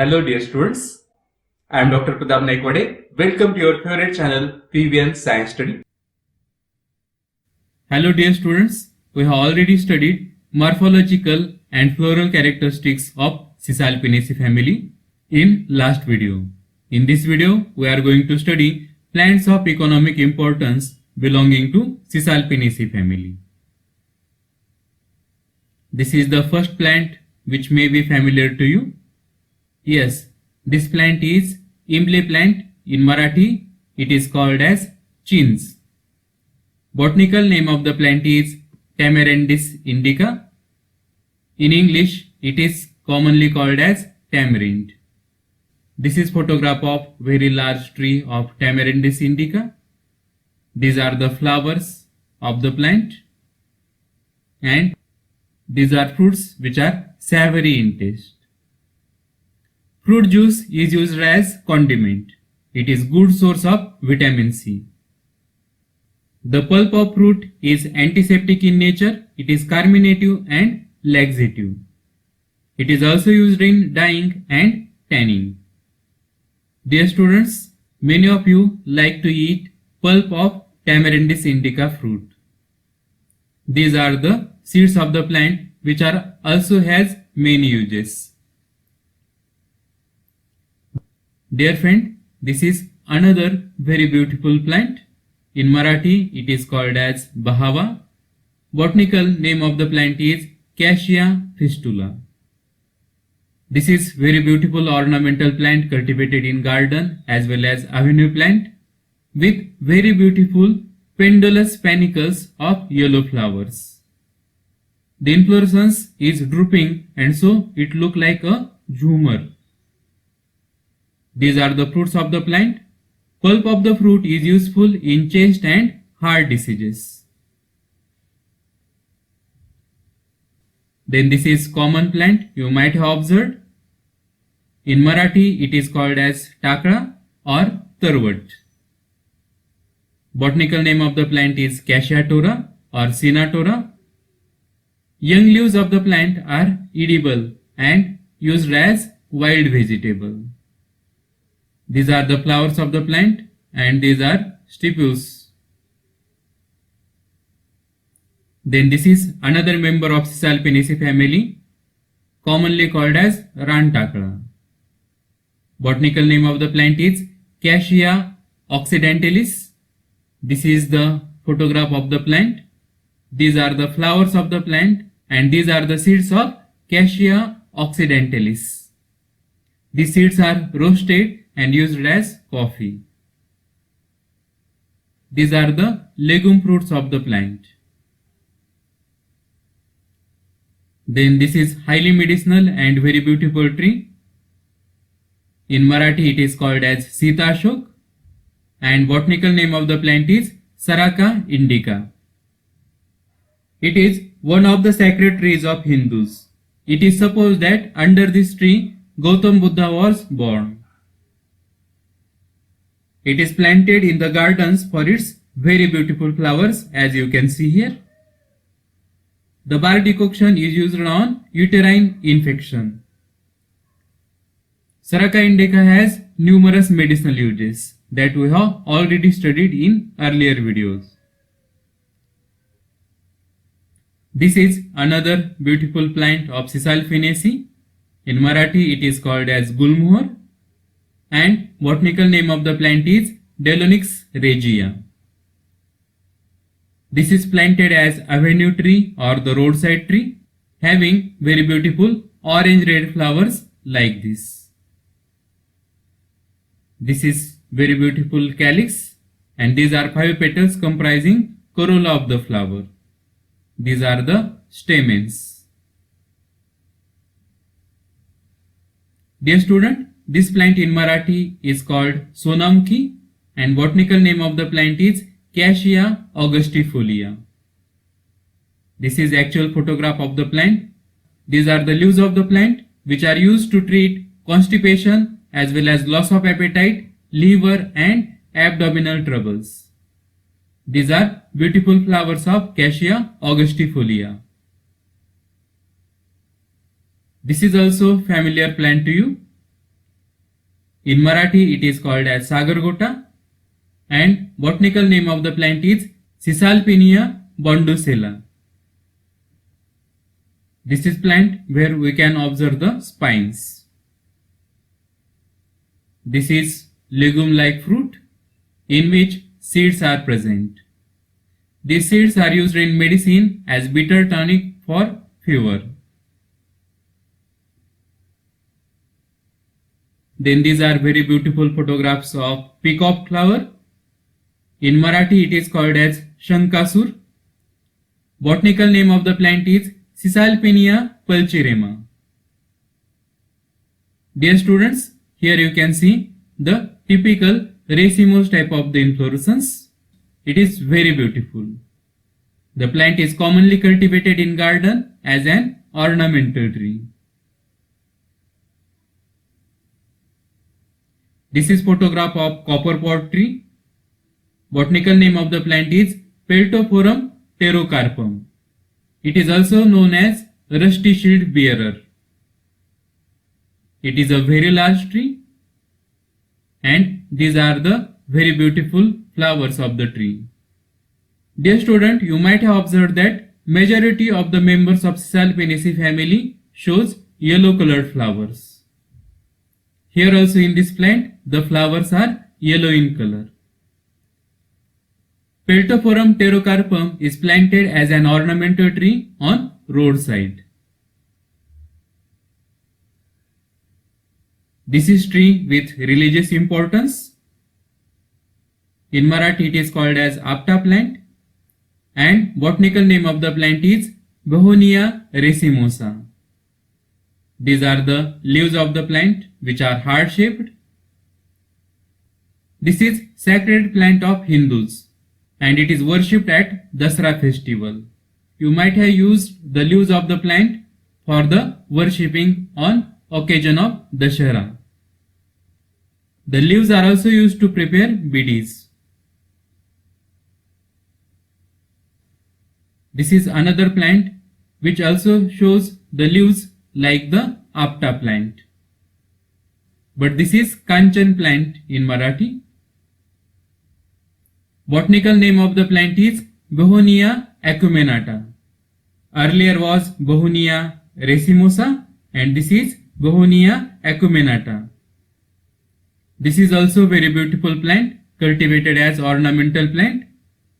Hello dear students, I am Dr. Pratap Naikwade. Welcome to your favorite channel PVN Science Study. Hello dear students, we have already studied morphological and floral characteristics of Cisalpinaceae family in last video. In this video, we are going to study plants of economic importance belonging to Cisalpinaceae family. This is the first plant which may be familiar to you. Yes, this plant is Imble plant. In Marathi, it is called as chins. Botanical name of the plant is Tamarindus indica. In English, it is commonly called as tamarind. This is photograph of very large tree of Tamarindus indica. These are the flowers of the plant, and these are fruits which are savory in taste. Fruit juice is used as condiment. It is good source of vitamin C. The pulp of fruit is antiseptic in nature. It is carminative and laxative. It is also used in dyeing and tanning. Dear students, many of you like to eat pulp of Tamarindus indica fruit. These are the seeds of the plant which are also has many uses. Dear friend, this is another very beautiful plant. In Marathi, it is called as Bahava. Botanical name of the plant is Cassia fistula. This is very beautiful ornamental plant cultivated in garden as well as avenue plant with very beautiful pendulous panicles of yellow flowers. The inflorescence is drooping and so it looks like a jhumar. These are the fruits of the plant. Pulp of the fruit is useful in chest and heart diseases. Then this is common plant you might have observed. In Marathi it is called as takra or tarvat. Botanical name of the plant is Cassia tora or Sinatora. Young leaves of the plant are edible and used as wild vegetable. These are the flowers of the plant and these are stipules. Then this is another member of Cisalpinaceae family commonly called as Rantakra. Botanical name of the plant is Cassia occidentalis. This is the photograph of the plant. These are the flowers of the plant and these are the seeds of Cassia occidentalis. These seeds are roasted and used as coffee. These are the legume fruits of the plant. Then this is highly medicinal and very beautiful tree. In Marathi it is called as Sitashok and botanical name of the plant is Saraka indica. It is one of the sacred trees of Hindus. It is supposed that under this tree Gautam Buddha was born. It is planted in the gardens for its very beautiful flowers as you can see here. The bark decoction is used on uterine infection. Saraka indica has numerous medicinal uses that we have already studied in earlier videos. This is another beautiful plant of Cisalpinaceae. In Marathi it is called as Gulmohar and botanical name of the plant is Delonix regia. This is planted as avenue tree or the roadside tree having very beautiful orange red flowers like this. This is very beautiful calyx and these are 5 petals comprising corolla of the flower. These are the stamens. Dear student, this plant in Marathi is called Sonamukhi and botanical name of the plant is Cassia augustifolia. This is actual photograph of the plant. These are the leaves of the plant which are used to treat constipation as well as loss of appetite, liver and abdominal troubles. These are beautiful flowers of Cassia augustifolia. This is also familiar plant to you. In Marathi, it is called as Sagargota, and botanical name of the plant is Cisalpinia bondusella. This is plant where we can observe the spines. This is legume-like fruit in which seeds are present. These seeds are used in medicine as bitter tonic for fever. Then these are very beautiful photographs of peacock flower. In Marathi, it is called as Shankasur. Botanical name of the plant is Cisalpinia pulcherema. Dear students, here you can see the typical racemose type of the inflorescence. It is very beautiful. The plant is commonly cultivated in garden as an ornamental tree. This is photograph of copperpot tree. Botanical name of the plant is Peltophorum pterocarpum. It is also known as rusty shield bearer. It is a very large tree, and these are the very beautiful flowers of the tree. Dear student, you might have observed that majority of the members of Cisalpinaceae family shows yellow colored flowers. Here also in this plant, the flowers are yellow in color. Peltophorum pterocarpum is planted as an ornamental tree on roadside. This is tree with religious importance. In Marathi, it is called as Apta plant, and botanical name of the plant is Begonia racemosa. These are the leaves of the plant which are heart shaped. This is sacred plant of Hindus, and it is worshipped at Dasara festival. You might have used the leaves of the plant for the worshipping on occasion of Dashara. The leaves are also used to prepare bidis. This is another plant which also shows the leaves like the Apta plant. But this is Kanchan plant in Marathi. Botanical name of the plant is Begonia acuminata. Earlier was Begonia racemosa, and this is Begonia acuminata. This is also very beautiful plant cultivated as ornamental plant.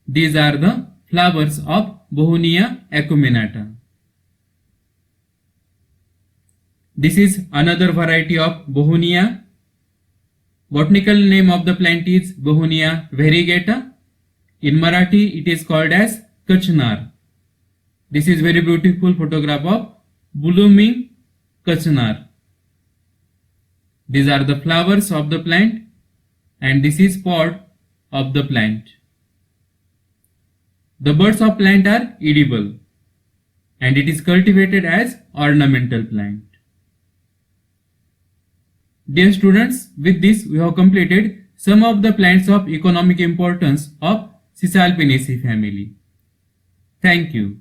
These are the flowers of Begonia acuminata. This is another variety of Begonia. Botanical name of the plant is Begonia variegata. In Marathi, it is called as Kachnar. This is very beautiful photograph of blooming Kachnar. These are the flowers of the plant, and this is pod of the plant. The buds of plant are edible, and it is cultivated as ornamental plant. Dear students, with this we have completed some of the plants of economic importance of Cisalpinaceae family. Thank you.